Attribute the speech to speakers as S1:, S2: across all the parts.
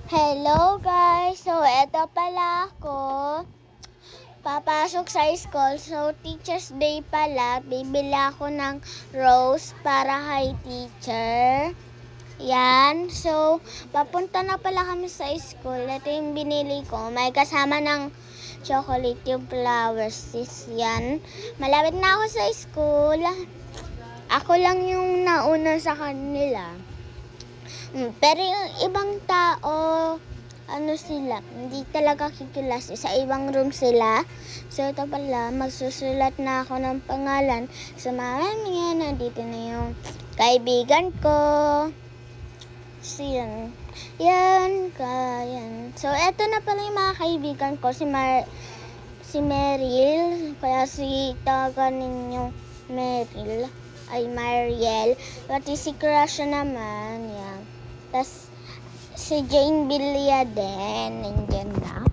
S1: Hello guys! So, eto pala ako. Papasok sa school. So, Teacher's Day pala. Bibili ako ng rose para kay teacher. Yan. So, papunta na pala kami sa school. Ito yung binili ko. May kasama ng chocolate yung flowers. Yan. Malapit na ako sa school. Ako lang yung nauna sa kanila. Pero yung ibang tao, sila, hindi talaga kikilala. Sa ibang room sila. So, ito pala, magsusulat na ako ng pangalan. So, mamaya, nandito na yung kaibigan ko. So, yan. Yan. So, ito na pala yung mga kaibigan ko. Si Meryl. Kaya tawagan ninyong Meryl. Ay, Mariel. Pati si Crush naman. Yan. Tapos, si Jane Billia din, nandyan na.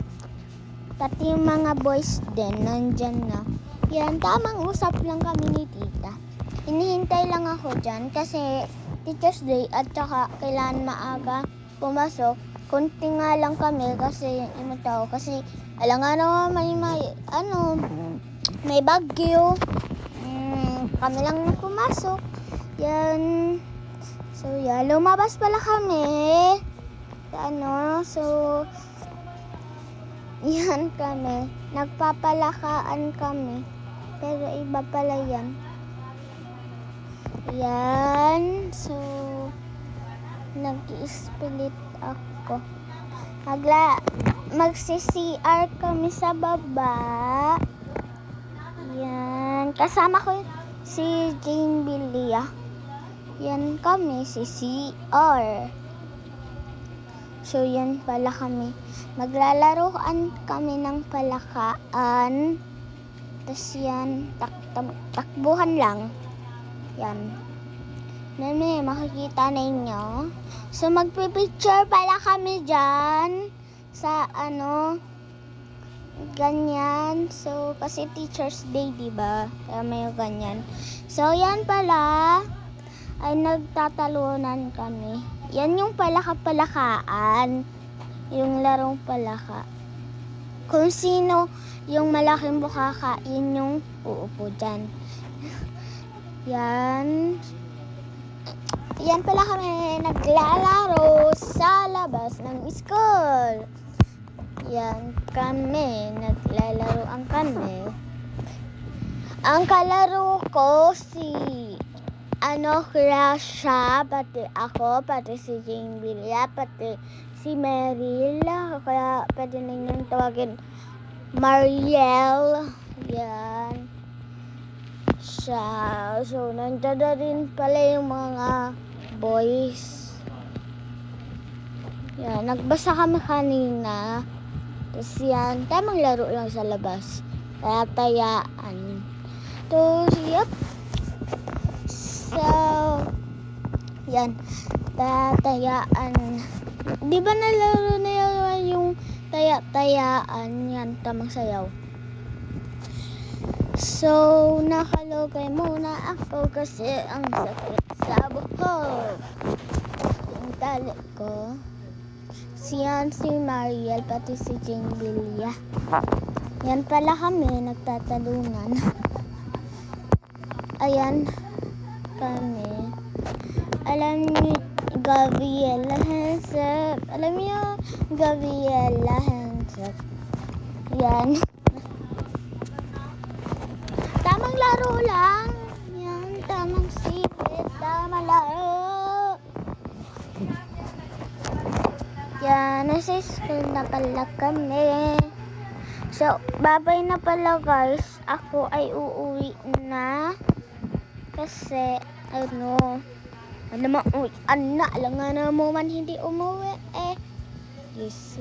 S1: Pati yung mga boys din, nandyan na. Yan, tamang usap lang kami ni tita. Hinihintay lang ako dyan kasi Teacher's Day at saka kailangan maaga pumasok. Kunti nga lang kami kasi kasi alam nga naman may bagyo. Kami lang na pumasok. Yan. So, yan. Lumabas pala kami. So, yan kami. Nagpapalakaan kami. Pero iba pala yan. Yan. So, nag-i-split ako. Magsi-CR kami sa baba. Yan. Kasama ko si Jane Billia. Yan kami, si CR. So, yan pala kami. Maglalaroan kami ng palakaan. Tapos yan, takbuhan lang. Yan. Makikita ninyo. So, magpipicture pala kami dyan. Sa ganyan. So, kasi Teacher's Day, diba? Kaya may ganyan. So, yan pala ay nagtatalunan kami. Yan yung palaka-palakaan. Yung larong palaka. Kung sino yung malaking bukaka, yun yung uupo dyan. Yan. Yan pala kami naglalaro sa labas ng school. Yan kami. Naglalaroan kami. Ang kalaro ko Crush siya, pati ako, pati si Jane Billia, pati si Meryl. Kaya pwede ninyong tawagin Mariel. Yan. Siya. So, nandiyan na rin pala yung mga boys. Yan. Nagbasa kami kanina. Tapos yan. Tamang laro lang sa labas. Kaya tayaan. Tapos, yep. So, yan. Tatayaan. Di ba nalaro na yung tayaan? Yan, tamang sayaw. So, nakalugay muna ako kasi ang sakit sa buhok. Yung tali ko. Si Mariel, pati si Jane Billia. Yan pala kami, nagtatalunan. Ayan kami. Alam niyo Gabriela Hensep. Yan. Tamang laro lang. Yan, tamang sipit. Tamang laro. Yan, nasa school na pala kami. So, bye-bye na pala guys. Ako ay uuwi na. Kasi, alam nga naman hindi umuwi eh. Yes.